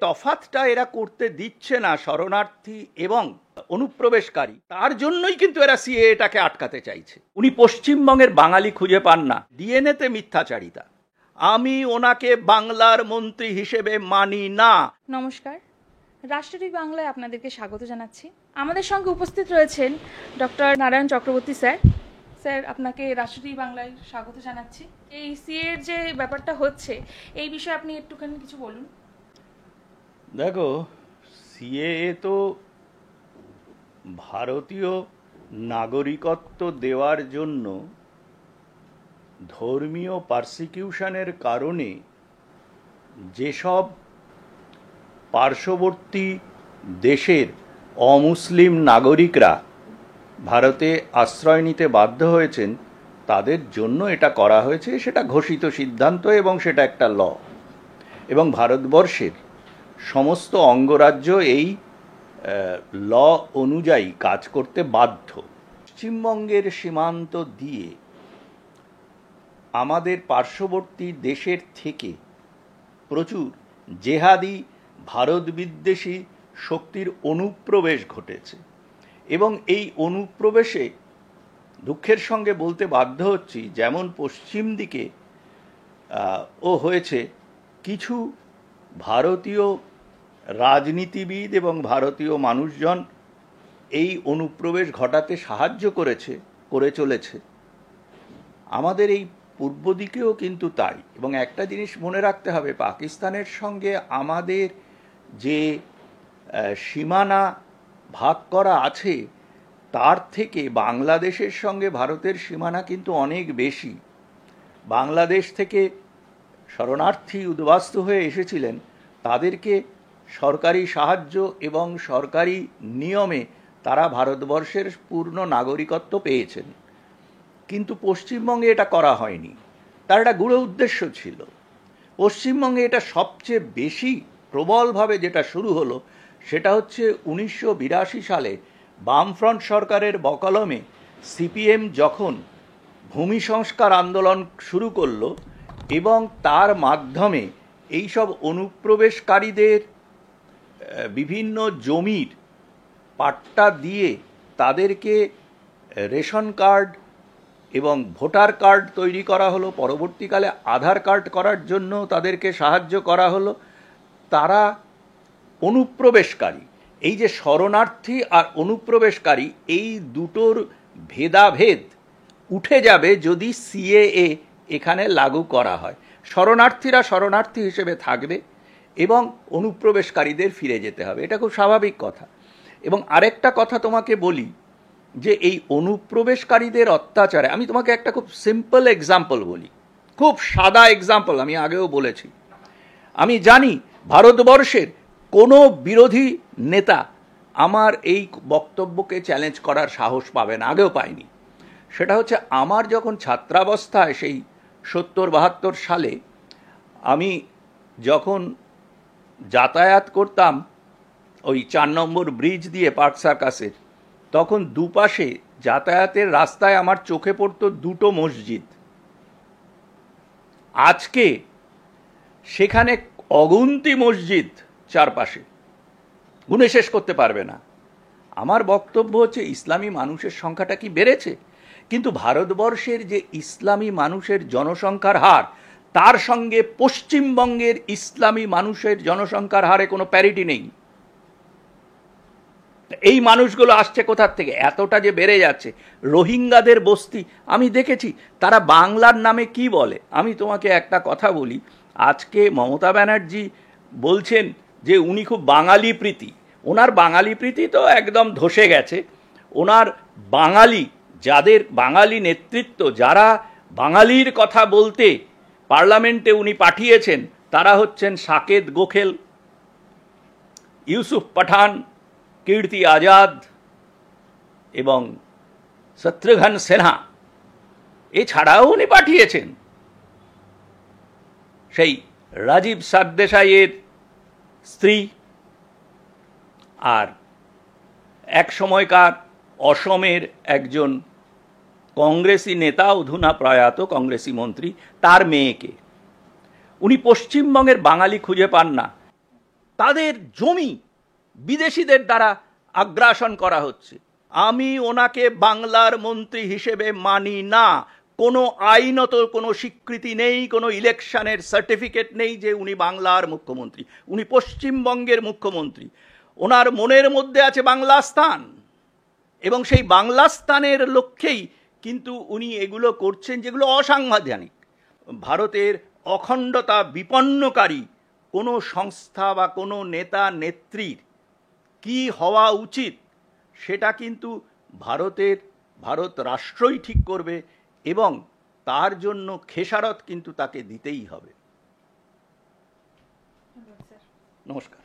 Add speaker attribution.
Speaker 1: তফাৎটা এরা করতে দিচ্ছে না শরণার্থী এবং অনুপ্রবেশকারী, তার জন্যই কিন্তু এরা সিএএটাকে আটকাতে চাইছে। উনি পশ্চিমবঙ্গের বাঙালি খুঁজে পান না, ডিএনএতে মিথ্যাচারিতা। আমি ওনাকে বাংলার মন্ত্রী হিসেবে মানি না।
Speaker 2: নমস্কার, রাষ্ট্রদূত বাংলায় আপনাদেরকে স্বাগত জানাচ্ছি। আমাদের সঙ্গে উপস্থিত রয়েছেন doctor Narayan Chakraborty sir. Sir, আপনাকে রাষ্ট্রদূত বাংলায় স্বাগত জানাচ্ছি। এই সিএর যে ব্যাপারটা হচ্ছে, এই বিষয়ে আপনি একটুখানি কিছু বলুন।
Speaker 1: দেখো, সিএএ তো ভারতীয় নাগরিকত্ব দেওয়ার জন্য ধর্মীয় পারসিকিউশনের কারণে যেসব পার্শ্ববর্তী দেশের অমুসলিম নাগরিকরা ভারতে আশ্রয় নিতে বাধ্য হয়েছেন তাদের জন্য এটা করা হয়েছে। সেটা ঘোষিত সিদ্ধান্ত এবং সেটা একটা ল, এবং ভারতবর্ষের সমস্ত অঙ্গরাজ্য এই ল অনুযায়ী কাজ করতে বাধ্য। পশ্চিমবঙ্গের সীমান্ত দিয়ে আমাদের পার্শ্ববর্তী দেশের থেকে প্রচুর জেহাদি ভারত বিদ্বেষী শক্তির অনুপ্রবেশ ঘটেছে, এবং এই অনুপ্রবেশে দুঃখের সঙ্গে বলতে বাধ্য হচ্ছি, যেমন পশ্চিম দিকে হয়েছে, কিছু ভারতীয় রাজনীতিবিদ এবং ভারতীয় মানুষজন এই অনুপ্রবেশ ঘটাতে সাহায্য করে চলেছে। আমাদের এই পূর্ব দিকেও কিন্তু তাই। এবং একটা জিনিস মনে রাখতে হবে, পাকিস্তানের সঙ্গে আমাদের যে সীমানা ভাগ করা আছে তার থেকে বাংলাদেশের সঙ্গে ভারতের সীমানা কিন্তু অনেক বেশি। বাংলাদেশ থেকে শরণার্থী উদ্বাস্তু হয়ে এসেছিলেন, তাদেরকে সরকারি সাহায্য এবং সরকারি নিয়মে তারা ভারতবর্ষের পূর্ণ নাগরিকত্ব পেয়েছেন। কিন্তু পশ্চিমবঙ্গে এটা করা হয়নি। তার একটা গূঢ় উদ্দেশ্য ছিল। পশ্চিমবঙ্গে এটা সবচেয়ে বেশি প্রবলভাবে যেটা শুরু হলো সেটা হচ্ছে 1982 সালে বামফ্রন্ট সরকারের বকলমে সিপিএম যখন ভূমি সংস্কার আন্দোলন শুরু করলো এবং তার মাধ্যমে এইসব অনুপ্রবেশকারীদের বিভিন্ন জমির পাট্টা দিয়ে তাদেরকে রেশন কার্ড এবং ভোটার কার্ড তৈরি করা হলো, পরবর্তীকালে আধার কার্ড করার জন্য তাদেরকে সাহায্য করা হলো। তারা অনুপ্রবেশকারী, এই যে শরণার্থী আর অনুপ্রবেশকারী, এই দুটোর ভেদাভেদ উঠে যাবে যদি সিএএ এখানে লাগু করা হয়। শরণার্থীরা শরণার্থী হিসেবে থাকবে এবং অনুপ্রবেশকারীদের ফিরে যেতে হবে, এটা খুব স্বাভাবিক কথা। এবং আরেকটা কথা তোমাকে বলি, যে এই অনুপ্রবেশকারীদের অত্যাচারে আমি তোমাকে একটা খুব সিম্পল এক্সাম্পল বলি, খুব সাদা এক্সাম্পল, আমি আগেও বলেছি। আমি জানি ভারতবর্ষের কোনো বিরোধী নেতা আমার এই বক্তব্যকে চ্যালেঞ্জ করার সাহস পাবে না, আগেও পায়নি। সেটা হচ্ছে, আমার যখন ছাত্রাবস্থায় সেই 70-72 সালে আমি যখন যাতায়াত করতাম ওই 4 নম্বর ব্রিজ দিয়ে পার্ক সার্কাসের, তখন দুপাশে যাতায়াতের রাস্তায় আমার চোখে পড়তো দুটো মসজিদ। আজকে সেখানে অগুন্তি মসজিদ চারপাশে, গুণে শেষ করতে পারবে না। আমার বক্তব্য হচ্ছে, ইসলামী মানুষের সংখ্যাটা কি বেড়েছে? কিন্তু ভারতবর্ষের যে ইসলামী মানুষের জনসংখ্যার হার, তার সঙ্গে পশ্চিমবঙ্গের ইসলামী মানুষের জনসংখ্যার হারে কোনো প্যারিটি নেই। এই মানুষগুলো আসছে কোথার থেকে? এতটা যে বেড়ে যাচ্ছে। রোহিঙ্গাদের বস্তি আমি দেখেছি, তারা বাংলার নামে কি বলে। আমি তোমাকে একটা কথা বলি, আজকে মমতা ব্যানার্জি বলছেন যে উনি খুব বাঙালি প্রীতি। ওনার বাঙালি প্রীতি তো একদম ধসে গেছে। ওনার বাঙালি, যাদের বাঙালি নেতৃত্ব, যারা বাঙালির কথা বলতে পার্লামেন্টে উনি পাঠিয়েছেন, তারা হচ্ছেন সাকেত গোখেল, ইউসুফ পাঠান, কীর্তি আজাদ এবং শত্রুঘ্ন সিনহা। এছাড়াও উনি পাঠিয়েছেন সেই রাজীব সারদেশাইয়ের স্ত্রী, আর এক সময়কার অসমের একজন কংগ্রেসি নেতা, অধুনা প্রয়াত কংগ্রেসি মন্ত্রী, তার মেয়েকে। উনি পশ্চিমবঙ্গের বাঙালি খুঁজে পান না। তাদের জমি বিদেশিদের দ্বারা আগ্রাসন করা হচ্ছে। আমি ওনাকে বাংলার মন্ত্রী হিসেবে মানি না। কোনো আইনত কোনো স্বীকৃতি নেই, কোনো ইলেকশনের সার্টিফিকেট নেই যে উনি বাংলার মুখ্যমন্ত্রী। উনি পশ্চিমবঙ্গের মুখ্যমন্ত্রী। ওনার মনের মধ্যে আছে বাংলাস্তান, এবং সেই বাংলাস্তানের লক্ষ্যেই কিন্তু উনি এগুলো করছেন যেগুলো অসাংবিধানিক। ভারতের অখণ্ডতা বিপন্নকারী কোনো সংস্থা বা কোনো নেতা নেত্রীর কি হওয়া উচিত সেটা কিন্তু ভারত রাষ্ট্রই ঠিক করবে, এবং তার জন্য খেসারত কিন্তু তাকে দিতেই হবে। নমস্কার।